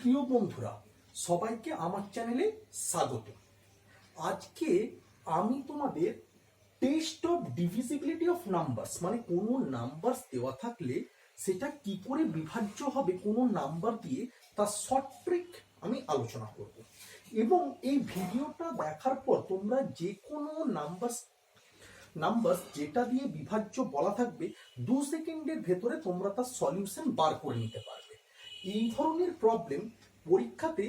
প্রিয় বন্ধুরা, সবাইকে আমার চ্যানেলে স্বাগত। আজকে আমি তোমাদের test of divisibility of numbers, মানে কোনো নাম্বারস দেওয়া থাকলে সেটা কি করে বিভাজ্য হবে কোনো নাম্বার দিয়ে, তার শর্ট ট্রিক আমি আলোচনা করব। এবং এই ভিডিওটা দেখার পর তোমরা যে কোনো নাম্বার যেটা দিয়ে বিভাজ্য বলা থাকবে 2 সেকেন্ডের ভেতরে তোমরা তার সলিউশন বার করে নিতে পারবে। এই ধরনের প্রবলেম পরীক্ষাতে,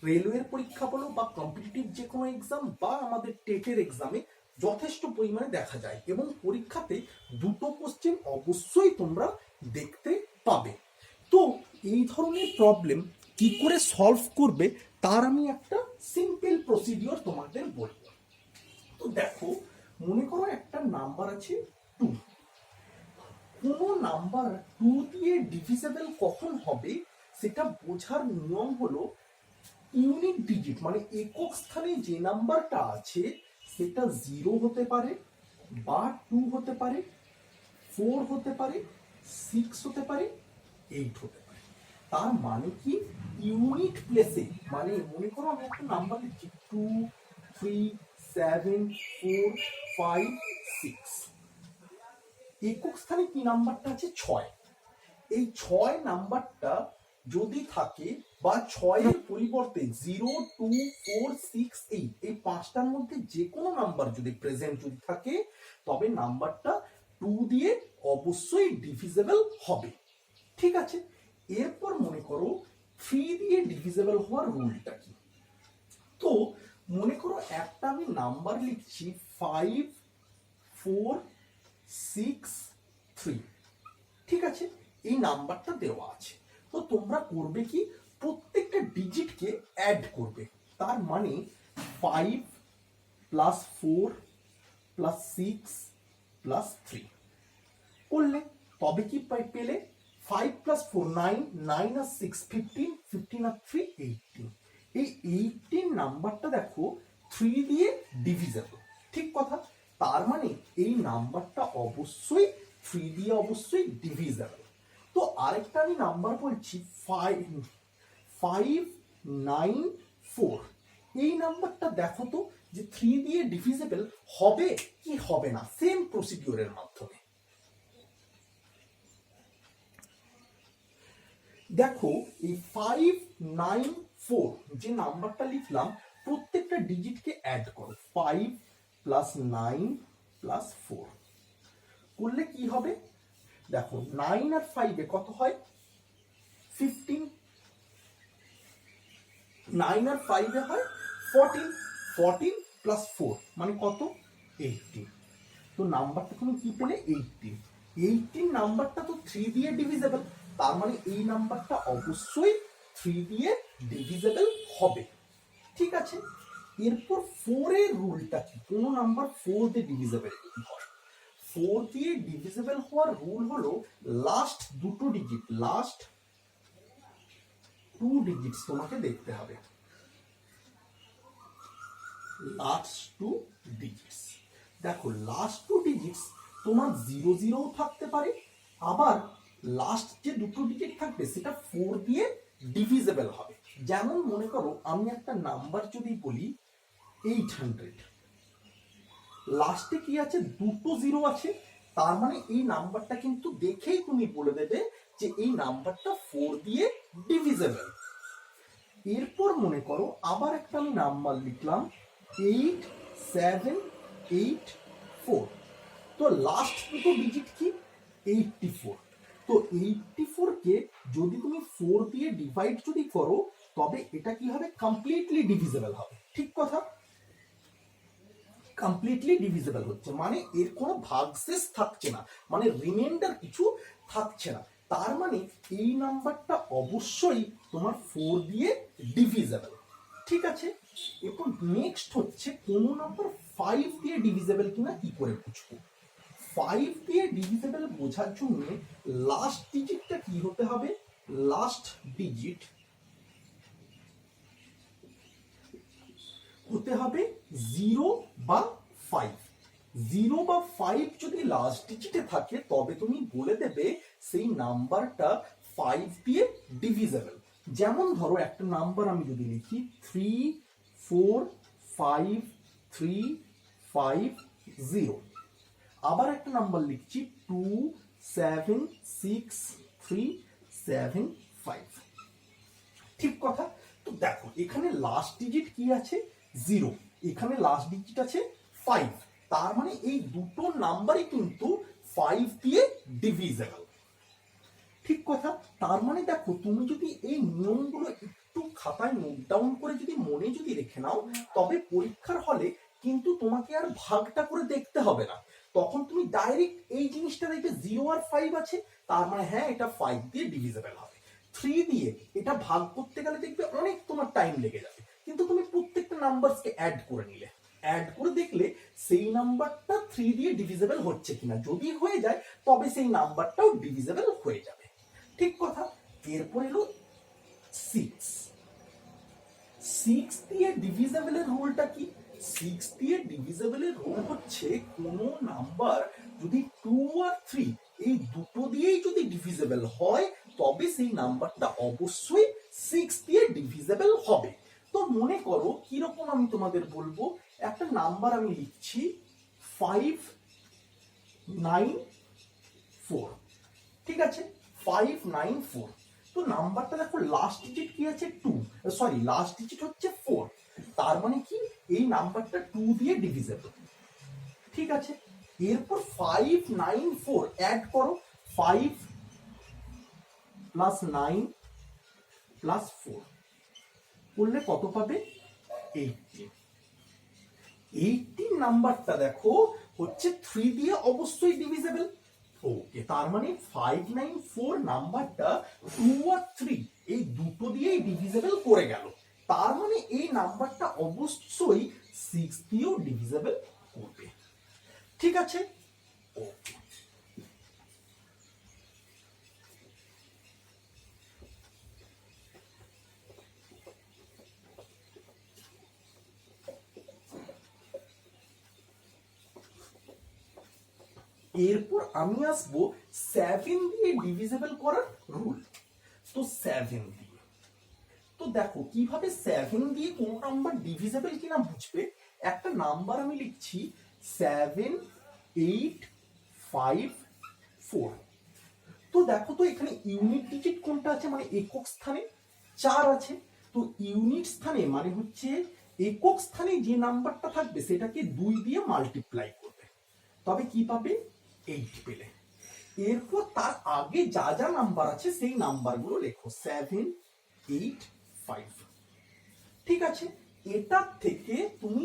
রেলওয়ের পরীক্ষা বলো বা কম্পিটিটিভ যে কোনো এক্সাম বা আমাদের টেটের এক্সামে যথেষ্ট পরিমাণে দেখা যায়, এবং পরীক্ষাতে দুটো কোশ্চেন অবশ্যই তোমরা দেখতে পাবে। তো এই ধরনের প্রবলেম কি করে সলভ করবে তার আমি একটা সিম্পল প্রসিডিওর তোমাদের বলবো। তো দেখো, মনে করো একটা নাম্বার আছে 2। কোনো নাম্বার 2 দিয়ে ডিভিজিবল কখন হবে সেটা বোঝার নিয়ম হলো, ইউনিট ডিজিট মানে একক স্থানে যে নাম্বারটা আছে সেটা 0 হতে পারে বা 2 হতে পারে, 4 হতে পারে, 6 হতে পারে, 8 হতে পারে। তার মানে কি, ইউনিট প্লেসে, মানে মনে করো আমি একটা নাম্বার লিখছি 2, 3, 7, 4, 5, 6। একক স্থানে কি নাম্বারটা আছে 6। এই 6 নাম্বারটা যদি থাকে বা 6 এর পরিবর্তে 0, 2, 4, 6, 8 এই পাঁচটার মধ্যে যে কোনো নাম্বার যদি প্রেজেন্ট যদি থাকে, তবে নাম্বারটা 2 দিয়ে অবশ্যই ডিভিজিবল হবে। ঠিক আছে, এরপর মনে করো 3 দিয়ে ডিভিজিবল হওয়ার রুলটা কি। তো মনে করো একটা আমি নাম্বার লিখছি 5, 4, 6, 3। ঠিক আছে, এই নাম্বারটা দেওয়া আছে। তো তোমরা করবে কি, প্রত্যেকটা ডিজিটকে অ্যাড করবে। তার মানে 5 প্লাস 4 প্লাস 6 প্লাস 3 করলে তবে কি পেলে, 5 প্লাস 4 9, 9 আর 6 15, 15 আর 3 18। এই 18 নাম্বারটা দেখো 3 দিয়ে ডিভিজিবল, ঠিক কথা। তার মানে এই নাম্বারটা অবশ্যই 3 দিয়ে অবশ্যই ডিভিজিবল। তো আরেকটা আমি নাম্বার বলছি 5, 9, 4। এই নাম্বারটা দেখো তো যে 3 দিয়ে ডিভিজিবল হবে কি হবে না, সেম প্রসিডিওরের মাধ্যমে। দেখো এই 5, 9, 4 যে নাম্বারটা লিখলাম, প্রত্যেকটা ডিজিটকে অ্যাড করো। 5 প্লাস 9 প্লাস 4 করলে কি হবে, দেখো 9 আর 5 এ কত হয় 15, 9 আর 5 এ হয় 14, 14 প্লাস 4 মানে কত 18। তো নাম্বারটা তুমি কি পেলে 18। 18 নাম্বারটা তো 3 দিয়ে ডিভিজিবল, তার মানে এই নাম্বারটা অবশ্যই 3 দিয়ে ডিভিজিবল হবে। ঠিক আছে, এরপর 4 এর রুলটা কি, কোন নাম্বার 4 দিয়ে ডিভিজিবল হয়। 4 দিয়ে ডিভিজিবল হওয়ার রুল হলো, লাস্ট দুটো ডিজিট, লাস্ট 2 ডিজিটস তোমাকে দেখতে হবে। লাস্ট 2 ডিজিটস, দেখো লাস্ট 2 ডিজিটস তোমার 0 0 থাকতে পারে, আবার লাস্ট যে দুটো ডিজিট থাকবে সেটা 4 দিয়ে ডিভিজিবল হবে। যেমন মনে করো আমি একটা নাম্বার যদি বলি 800, লাস্টে কি আছে, দুটো 0 আছে, তার মানে এই নাম্বারটা কিন্তু দেখেই তুমি বলে দেবে যে এই নাম্বারটা 4 দিয়ে ডিভিজিবল। এরপর মনে করো আবার একটা আমি নাম্বার লিখলাম 8, 7, 8, 4। তো লাস্ট দুটো ডিজিট কি 84। তো 84 কে যদি তুমি 4 দিয়ে ডিভাইড যদি করো, তবে এটা কি হবে, কমপ্লিটলি ডিভিজিবল হবে। ঠিক কথা, কমপ্লিটলি ডিভিজিবল হচ্ছে মানে এর কোনো ভাগশেষ থাকছে না, মানে রিমাইন্ডার কিছু থাকছে না। তার মানে এই নাম্বারটা অবশ্যই তোমার 4 দিয়ে ডিভিজিবল। ঠিক আছে, এরপর নেক্সট হচ্ছে কোন নাম্বার 5 দিয়ে ডিভিজিবল কিনা কি করে বুঝবো। 5 দিয়ে ডিভিজিবল বোঝার জন্য লাস্ট ডিজিটটা কি হতে হবে, লাস্ট ডিজিট হতে হবে 0 বা 5। 0 বা 5 যদি লাস্ট ডিজিটে থাকে তবে তুমি বলে দেবে সেই নাম্বারটা 5 দিয়ে ডিভিজিবল। যেমন ধরো একটা নাম্বার আমি যদি লিখি 3453550, আবার একটা নাম্বার লিখছি 276375। ঠিক কথা। তো দেখো এখানে লাস্ট ডিজিট কি আছে 0, এখানে লাস্ট ডিজিট আছে 5, তার মানে এই দুটো নাম্বারই কিন্তু 5 দিয়ে ডিভিজেবল। ঠিক কথা। তার মানে দেখো তুমি যদি এই নিয়মগুলো একটু খাতায় নোট ডাউন করে যদি মনে যদি রেখে নাও, তবে পরীক্ষার হলে কিন্তু তোমাকে আর ভাগটা করে দেখতে হবে না, তখন তুমি ডাইরেক্ট এই জিনিসটা দেখবে 0 আর 5 আছে, তার মানে হ্যাঁ এটা 5 দিয়ে ডিভিজেবল হবে। 3 দিয়ে এটা ভাগ করতে গেলে দেখবে অনেক তোমার টাইম লেগে যাবে, কিন্তু তুমি প্রত্যেকটা নাম্বারকে অ্যাড করে নিলে, অ্যাড করে দেখলে সেই নাম্বারটা 3 দিয়ে ডিভিজেবল হচ্ছে কিনা, যদি হয়ে যায় তবে সেই নাম্বারটাও ডিভিজেবল হয়ে যাবে। ঠিক কথা। এরপর এলো 6। 6 দিয়ে ডিভিজেবলের রুলটা কি? 6 দিয়ে ডিভিজেবলের রুল হচ্ছে কোন নাম্বার যদি 2 আর 3 এই দুটো দিয়েই যদি ডিভিজেবল হয়, তবে সেই নাম্বারটা অবশ্যই 6 দিয়ে ডিভিজেবল হবে। তো মনে করো কিরকম আমি তোমাদের বলবো, একটা নাম্বার আমি লিখছি 594। ঠিক আছে, 594। তো নাম্বারটা দেখো লাস্ট ডিজিট কি আছে 2, সরি লাস্ট ডিজিট হচ্ছে 4, তার মানে কি এই নাম্বারটা 2 দিয়ে ডিভিজেবল। ঠিক আছে। এরপর 594 অ্যাড করো, 5 প্লাস 9 প্লাস 4 করলে কত পাবে 18। 18 নাম্বারটা দেখো হচ্ছে 3 দিয়ে অবশ্যই ডিভিজেবল। ওকে, তার মানে 594 নাম্বারটা 2 আর 3 এই দুটো দিয়েই ডিভিজেবল করে গেল, তার মানে এই নাম্বারটা অবশ্যই 6 দিয়েও ডিভিজেবল করবে। ঠিক আছে। ওকে, এরপর আমি আসবো 7 দিয়ে ডিভিজেবল করার রুল। তো 7 দিয়ে, তো দেখো কিভাবে 7 দিয়ে কোন নাম্বার ডিভিজেবল কিনা বুঝবে। একটা নাম্বার আমি লিখছি 7854। তো দেখো তো এখানে ইউনিট ডিজিট কোনটা আছে, মানে একক স্থানে 4 আছে। তো ইউনিট স্থানে মানে হচ্ছে একক স্থানে যে নাম্বারটা থাকবে সেটাকে 2 দিয়ে মাল্টিপ্লাই করবে, তবে কি পাবে 8 পেলে। এরপর তার আগে যা যা নাম্বার আছে সেই নাম্বারগুলো লেখো 785। ঠিক আছে। এটার থেকে তুমি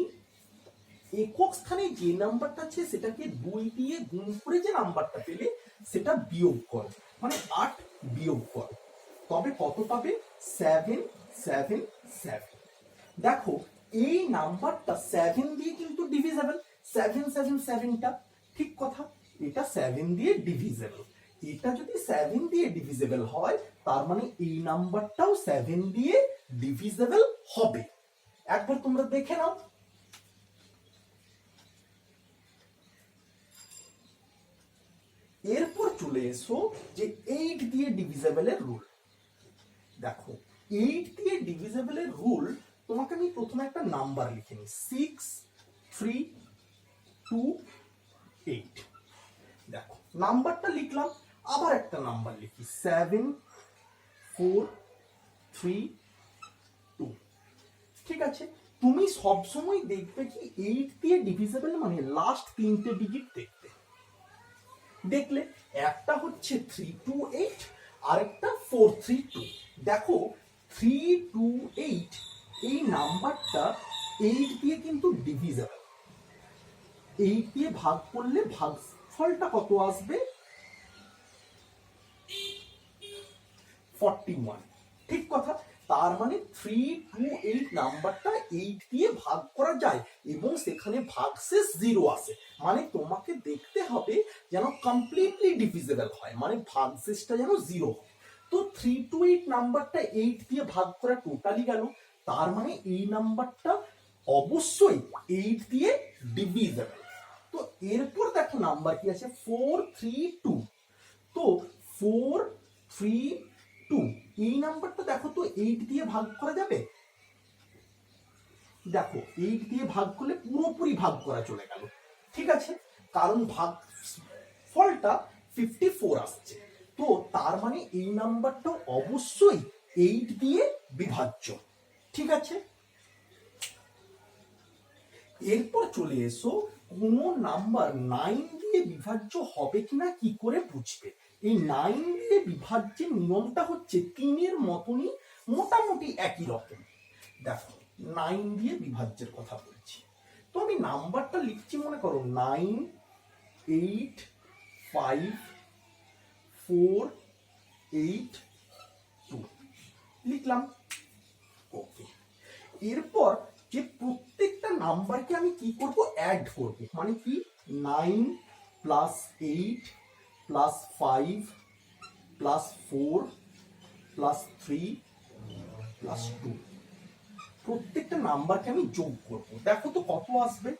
একক স্থানে যে নাম্বারটা আছে সেটাকে 2 দিয়ে গুণ করে যে নাম্বারটা পেলে সেটা বিয়োগ করো, মানে 8 বিয়োগ করো, তবে কত পাবে 777। দেখো এই নাম্বারটা 7 দিয়ে কিন্তু ডিভিজেবল, 777টা। ঠিক কথা, এটা 7 দিয়ে ডিভিজেবল। এটা যদি 7 দিয়ে ডিভিজেবল হয়, তার মানে এই নাম্বারটাও 7 দিয়ে ডিভিজেবল হবে। একবার তোমরা দেখে নাও। এরপর চলে এসো যে 8 দিয়ে ডিভিজেবলের রুল। দেখো 8 দিয়ে ডিভিজেবলের রুল, তোমাকে আমি প্রথমে একটা নাম্বার লিখে নিই 6328। দেখো নাম্বারটা লিখলাম, আবার একটা নাম্বার লিখি 7432। ঠিক আছে। তুমি সবসময় দেখবে কি 8 দিয়ে ডিভিজেবল মানে লাস্ট 3টে ডিজিট দেখবে। দেখলে একটা হচ্ছে 328 আর একটা 432। দেখো 328 এই নাম্বারটা 8 দিয়ে কিন্তু ডিভিজেবল। 8 দিয়ে ভাগ করলে ভাগফলটা কত আসবে 41। ঠিক কথা। তার মানে 328 নাম্বারটা 8 দিয়ে ভাগ করা যায় এবং সেখানে ভাগশেষ 0 আসে, মানে তোমাকে দেখতে হবে যেন কমপ্লিটলি ডিভিজেবল হয়, মানে ভাগশেষটা যেন 0 হয়। তো 328 নাম্বারটা 8 দিয়ে ভাগ করা টোটালি গেল, তার মানে এই নাম্বারটা অবশ্যই 8 দিয়ে ডিভিজেবল। তো এরপর দেখো নাম্বার কি আছে 432। তো 432 এই নাম্বারটা দেখো তো 8 দিয়ে ভাগ করা যাবে? দেখো 8 দিয়ে ভাগ করলে পুরোপুরি ভাগ করা চলে গেল, ঠিক আছে, কারণ ভাগ ফলটা 54 আসছে। তো তার মানে এই নাম্বারটা অবশ্যই 8 দিয়ে বিভাজ্য, ঠিক আছে। এরপর চলে এসো, কোন নাম্বার 9 দিয়ে বিভাজ্য হবে কিনা কি করে বুঝবে। এই 9 দিয়ে বিভাজ্যের নিয়মটা হচ্ছে 3-এর মতনই, মোটামুটি একই রকম। দেখো 9 দিয়ে বিভাজ্যের কথা বলছি, তো আমি নাম্বারটা লিখছি, মনে করো 9 8 5 4 8 2 লিখলাম, ওকে। এরপর যে প্রত্যেকটা নাম্বারকে আমি কি করব, অ্যাড করব, মানে কি 9 plus 8 plus 5 plus 4 plus 3 plus 2, প্রত্যেকটা নাম্বারকে আমি যোগ করব। দেখো তো কত আসবে,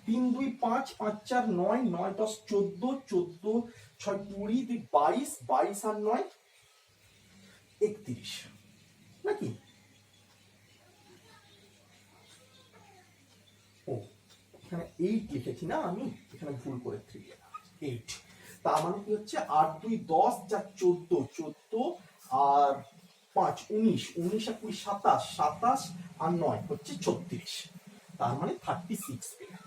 3 2 5 5 4 9 9 10 14 14 6 20 2 22 22 আর 9 31 নাকি? ও এখানে 8 লিখেছি না আমি, এখানে ভুল করে 3 8, তার মানে কি হচ্ছে 8 2 10 যা 14 14 আর 5 19 19 আর 20 27 27 আর 9 হচ্ছে 36, তার মানে 36 পেলে।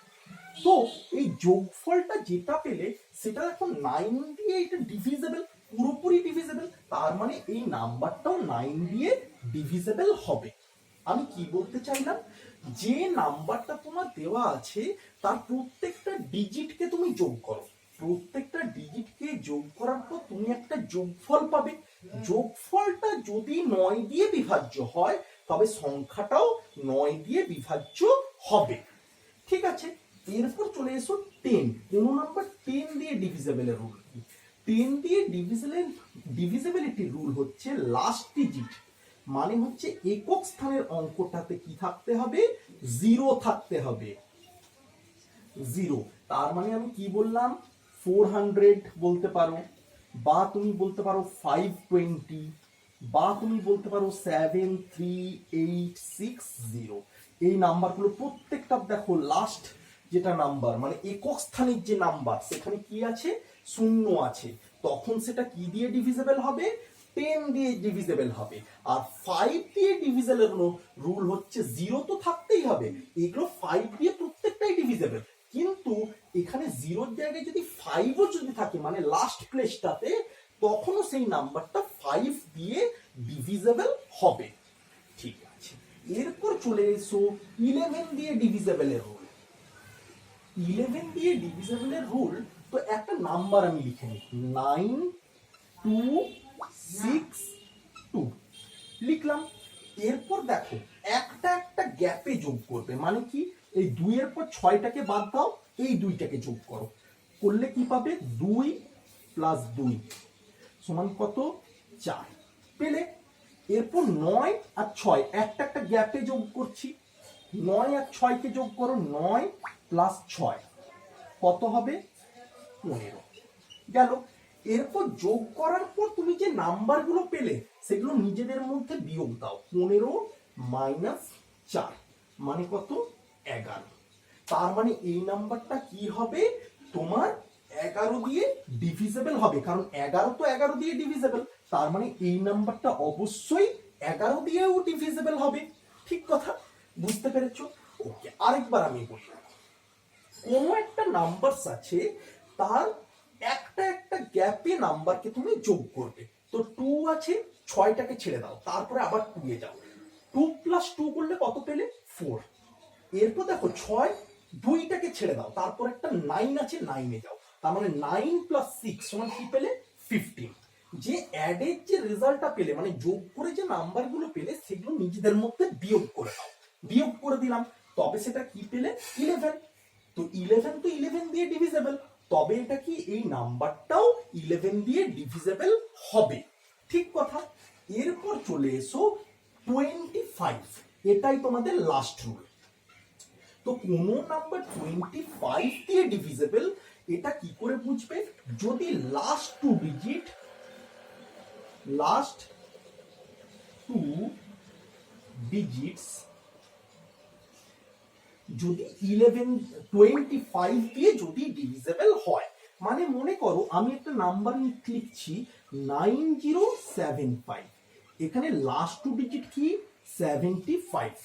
তো এই যোগফলটা যেটা পেলে সেটা এখন 9 দিয়ে এটা ডিভিজেবল, পুরোপুরি ডিভিজেবল, তার মানে এই নাম্বারটাও 9 দিয়ে ডিভিজেবল হবে। আমি কি বলতে চাইলাম, যে নাম্বারটা তোমার দেওয়া আছে তার প্রত্যেকটা ডিজিটকে তুমি যোগ করো, প্রত্যেকটা ডিজিটকে যোগ করার পর তুমি একটা যোগফল পাবে। যোগফলটা যদি 9 দিয়ে বিভাজ্য হয় তবে সংখ্যাটাও 9 দিয়ে বিভাজ্য হবে, ঠিক আছে। এরপর চলে এসো 10, কোন নাম্বার 10 দিয়ে ডিভিজেবলের রুল কি? 10 দিয়ে ডিভিজিবিলিটির রুল হচ্ছে লাস্ট ডিজিট, মানে হচ্ছে একক স্থানের অঙ্কটাতে কি থাকতে হবে, 0 থাকতে হবে, 0। তার মানে আমি কি বললাম, 400 বলতে পারো, বা তুমি বলতে পারো 520, বা তুমি বলতে পারো 73860। এই নাম্বারগুলো প্রত্যেকটা দেখো লাস্ট যেটা নাম্বার মানে একক স্থানের যে নাম্বার সেখানে কি আছে, শূন্য আছে, তখন সেটা কি দিয়ে ডিভিজেবল হবে, 10 দিয়ে ডিভিজেবল হবে। আর 5 দিয়ে ডিভিজেবলের রুল হচ্ছে 0 তো থাকতেই হবে, এগুলো 5 দিয়ে প্রত্যেকটাই ডিভিজেবল, কিন্তু এখানে 0-র জায়গায় যদি 5ও যদি থাকে মানে লাস্ট প্লেসটাতে, তখনও সেই নাম্বারটা 5 দিয়ে ডিভিজেবল হবে, ঠিক আছে। এরপর চলে এসো 11 দিয়ে ডিভিজেবলের রুল। 11 দিয়ে ডিভিজেবলের রুল, তো একটা নাম্বার আমি লিখে নিই, 9 2 6 2 লিখলাম। এরপর দেখো একটা একটা গ্যাপে যোগ করবে, মানে কি, এই 2 এর পর 6টাকে বাদ দাও, এই 2টাকে যোগ করো, করলে কি পাবে, 2 প্লাস 2 সমান কত, 4 পেলে। এরপর 9 আর 6 একটা একটা গ্যাপে যোগ করছি, 9 আর 6কে যোগ করো, 9 প্লাস 6 কত হবে, 15 গেল। এরপর যোগ করার পর তুমি যে নাম্বারগুলো পেলে সেগুলো নিজেদের মধ্যে বিয়োগ দাও, 15 মাইনাস 4 মানে কত, 11। তার মানে এই নাম্বারটা কি হবে, তোমার 11 দিয়ে ডিভিজেবল হবে, কারণ 11 তো 11 দিয়ে ডিভিজেবল, তার মানে এই নাম্বারটা অবশ্যই 11 দিয়েও ডিভিজেবল হবে, ঠিক কথা, বুঝতে পেরেছো? ওকে, আরেকবার আমি বলি, কোনো একটা নাম্বারস আছে তার একটা একটা গ্যাপে নাম্বারকে তুমি যোগ করবে, তো 2 আছে, 6টাকে ছেড়ে দাও, তারপরে আবার 2 এ যাও, 2 প্লাস 2 করলে কত পেলে, 4। এরপর দেখো 6 2টাকে ছেড়ে দাও, তারপর একটা 9 আছে, 9 এ যাও, তার মানে 9 প্লাস 6 সমান কি পেলে, 15। যে অ্যাডের যে রেজাল্টটা পেলে মানে যোগ করে যে নাম্বারগুলো পেলে সেগুলো নিজেদের মধ্যে বিয়োগ করে দাও, বিয়োগ করে দিলাম, তবে সেটা কি পেলে, 11। তো 11 তো 11 দিয়ে ডিভিজেবল, তবে এটা কি এই নাম্বারটাও 11 দিয়ে ডিভিজেবল হবে, ঠিক কথা। এরপর চলে এসো 25, এটাই তোমাদের লাস্ট রুল। তো কোন নাম্বার 25 দিয়ে ডিভিজেবল এটা কি করে বুঝবে, যদি লাস্ট 2 ডিজিট টু ডিজিটস যদি 25 দিয়ে যদি ডিভিজিবল হয়, মানে মনে করো আমি একটা নাম্বার লিখছি 9075, এখানে লাস্ট টু ডিজিট কি 75,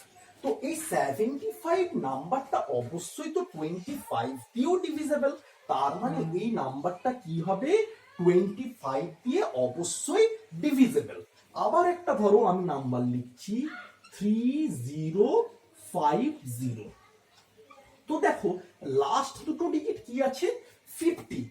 তো এই 75 নাম্বারটা অবশ্যই তো 25 দিয়েও ডিভিজিবল, তার মানে এই নাম্বারটা কি হবে 25 দিয়ে অবশ্যই ডিভিজিবল। আবার একটা ধরো আমি নাম্বার লিখছি 3050, তো দেখো লাস্ট দুটো ডিজিট কি আছে 50,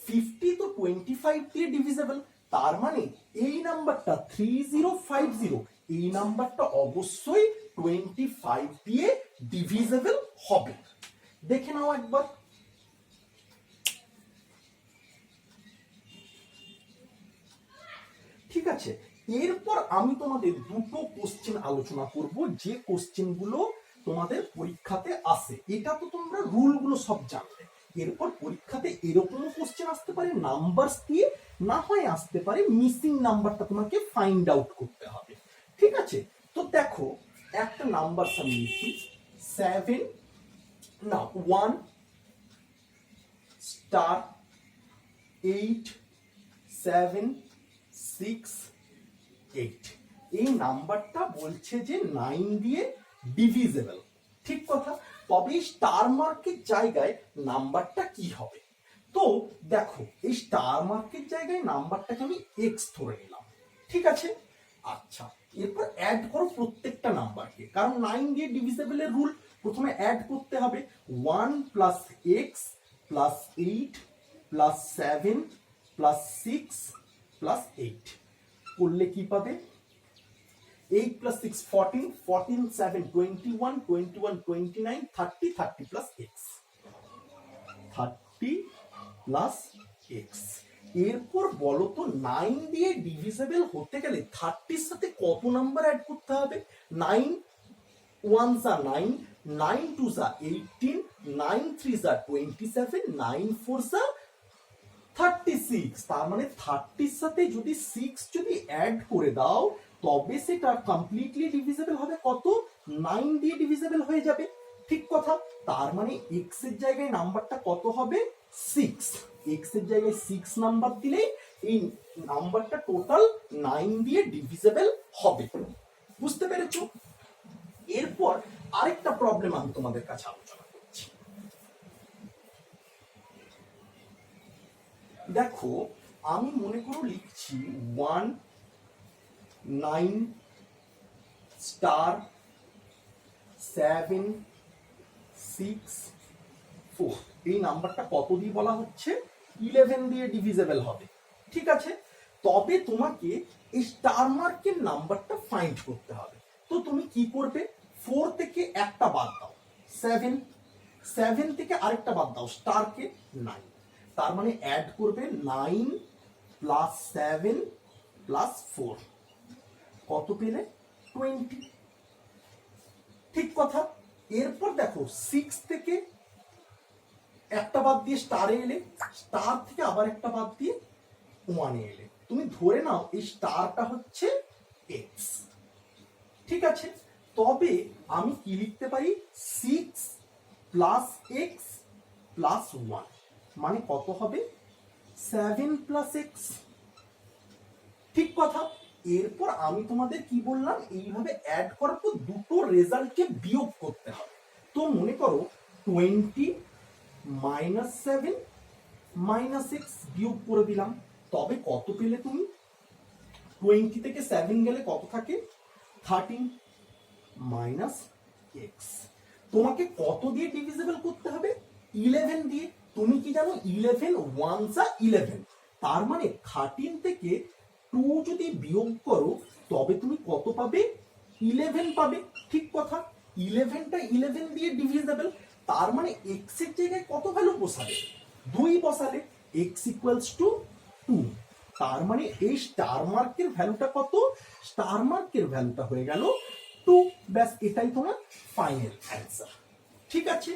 50 তো 25 দিয়ে ডিভিজিবল, তার মানে এই নাম্বারটা 3050, এই নাম্বারটা অবশ্যই 25 দিয়ে ডিভিজিবল হবে। দেখে নাও একবার। ঠিক আছে, এরপর আমি তোমাদের দুটো কোশ্চেন আলোচনা করব, যে কোশ্চেনগুলো তোমাদের পরীক্ষাতে আসে। এটা তো তোমরা রুলগুলো সব জানবে। এরপর পরীক্ষাতে এরকম কোশ্চেন আসতে পারে নাম্বারস দিয়ে, না হয় আসতে পারে মিসিং নাম্বারটা তোমাকে ফাইন্ড আউট করতে হবে। ঠিক আছে, তো দেখো একটা নাম্বার আমি লিখি 7 না 1 স্টার 8 7 6 8, এই নাম্বারটা বলছে যে 9 দিয়ে ডিভিজিবল। ঠিক কথা, তবে স্টার মার্কের জায়গায় নাম্বারটা কি হবে? তো দেখো এই স্টার মার্কের জায়গায় নাম্বারটাকে আমি এক্স ধরে নিলাম। ঠিক আছে, আচ্ছা এরপর অ্যাড করো প্রত্যেকটা নাম্বারকে, কারণ 9 দিয়ে ডিভিজিবলের রুল, প্রথমে অ্যাড করতে হবে 1 plus x plus 8 plus 7 plus 6 plus 8, করলে কি পাবে 8 plus 6 14, 14 7 21, 21 29 30, 30 plus x, 30 plus x। এরপর বলো তো 9 দিয়ে ডিভিজিবল হতে গেলে 30 এর সাথে কত নাম্বার অ্যাড করতে হবে? 9 1 যা 9, 9 2 যা 18, 9 3 যা 27, 9 4 যা 36, তার মানে 30 এর সাথে যদি 6 যদি অ্যাড করে দাও তবে সেটা কমপ্লিটলি ডিভিজিবল হবে কত? 9 দিয়ে ডিভিজিবল হয়ে যাবে। ঠিক কথা, তার মানে x এর জায়গায় নাম্বারটা কত হবে 6, x এর জায়গায় 6 নাম্বার দিলে এই নাম্বারটা টোটাল 9 দিয়ে ডিভিজিবল হবে। বুঝতে পেরেছো? এরপর আরেকটা প্রবলেম আমি তোমাদের কাছে আলোচনা করছি। দেখো আমি মনে করো লিখছি 1 9 স্টার 7 6 4, এই নাম্বারটা কত দিয়ে বলা হচ্ছে 11 দিয়ে ডিভিজিবল হবে। ঠিক আছে, তবে তোমাকে এই স্টার মার্কের নাম্বারটা ফাইন্ড করতে হবে। তো তুমি কি করবে, 4 থেকে একটা বাদ দাও 7, 7 থেকে আরেকটা বাদ দাও স্টারকে 9, তার মানে অ্যাড করবে 9 প্লাস 7 প্লাস 4, কত পেলে 20। ঠিক কথা, এরপর দেখো 6 থেকে একটা বাদ দিয়ে স্টারে এলে, স্টার থেকে আবার একটা বাদ দিয়ে 1 এ এলে, তুমি ধরে নাও এই স্টারটা হচ্ছে x। ঠিক আছে, তবে আমি কি লিখতে পারি 6 প্লাস এক্স প্লাস 1, মানে কত হবে 7 প্লাস এক্স। ঠিক কথা, এরপর আমি তোমাদের কি বললাম, এইভাবে অ্যাড করার পর দুটো রেজাল্টকে বিয়োগ করতে হবে। তো মনে করো 20 মাইনাস 7 মাইনাস এক্স বিয়োগ করে দিলাম, তবে কত পেলে তুমি? 20 থেকে 7 গেলে কত থাকে 13 মাইনাস এক্স। তোমাকে কত দিয়ে ডিভিজিবল করতে হবে? 11 দিয়ে। তুমি কি জানো 11 1 যা 11, তার মানে 13 থেকে 2 যদি বিয়োগ করো তবে তুমি কত পাবে 11 পাবে। ঠিক কথা, 11টা 11 দিয়ে ডিভিজিবল, তার মানে x এর জায়গায় কত ভ্যালু বসালে 2 বসালে, x ইকুয়ালস টু 2, তার মানে এই স্টার মার্কের ভ্যালুটা কত? স্টার মার্কের ভ্যালুটা হয়ে গেল 2। ব্যাস, এটাই তোমার ফাইনাল অ্যান্সার। ঠিক আছে,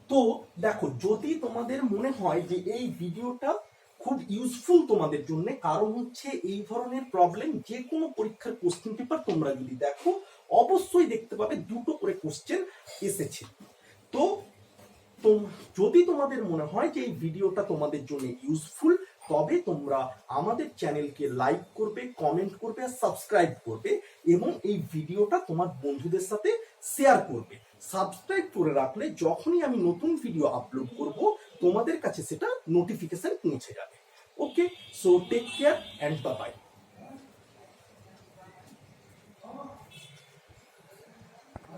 তো দেখো যদি তোমাদের মনে হয় যে এই ভিডিওটা খুব ইউজফুল তোমাদের জন্য। কারণ হচ্ছে এই ধরনের প্রবলেম যে কোনো পরীক্ষার কোশ্চেন পেপার তোমরা যদি দেখো অবশ্যই দেখতে পাবে দুটো করে কোশ্চেন এসেছে। তো যদি তোমাদের মনে হয় যে এই ভিডিওটা তোমাদের জন্য ইউজফুল, তবে তোমরা আমাদের চ্যানেলকে লাইক করবে, কমেন্ট করবে আর সাবস্ক্রাইব করবে, এবং এই ভিডিওটা তোমার বন্ধুদের সাথে শেয়ার করবে। সাবস্ক্রাইব করে রাখলে যখনই আমি নতুন ভিডিও আপলোড করব তোমাদের কাছে সেটা নোটিফিকেশন পৌঁছে যাবে। Okay, so take care and bye by.